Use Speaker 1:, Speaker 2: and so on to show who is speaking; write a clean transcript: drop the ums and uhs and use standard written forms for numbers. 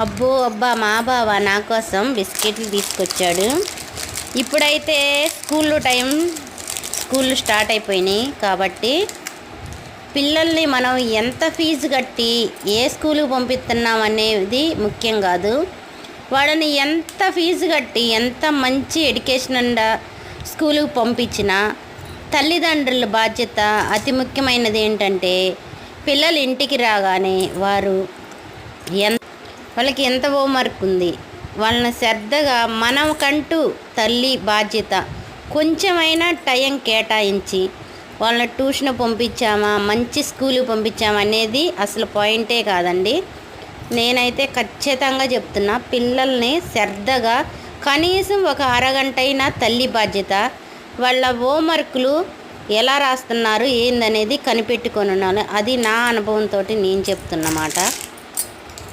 Speaker 1: అబ్బో అబ్బా మా బావ నా కోసం బిస్కెట్లు తీసుకొచ్చాడు. ఇప్పుడైతే స్కూళ్ళు స్టార్ట్ అయిపోయినాయి కాబట్టి పిల్లల్ని మనం ఎంత ఫీజు కట్టి ఏ స్కూలుకి పంపిస్తున్నాం అనేది ముఖ్యం కాదు. వాళ్ళని ఎంత ఫీజు కట్టి ఎంత మంచి ఎడ్యుకేషన్ స్కూలుకి పంపించినా తల్లిదండ్రుల బాధ్యత అతి ముఖ్యమైనది. ఏంటంటే పిల్లలు ఇంటికి రాగానే వాళ్ళకి ఎంత హోంవర్క్ ఉంది వాళ్ళని శ్రద్ధగా మనకంటూ తల్లి బాధ్యత కొంచెమైనా టైం కేటాయించి వాళ్ళని ట్యూషన్ పంపించామా మంచి స్కూల్కి పంపించామా అనేది అసలు పాయింటే కాదండి. నేనైతే ఖచ్చితంగా చెప్తున్నా, పిల్లల్ని శ్రద్ధగా కనీసం ఒక అరగంట అయినా తల్లి బాధ్యత వాళ్ళ హోంవర్క్లు ఎలా రాస్తున్నారు ఏందనేది కనిపెట్టుకొని ఉండాలి. అది నా అనుభవంతో నేను చెప్తున్నమాట.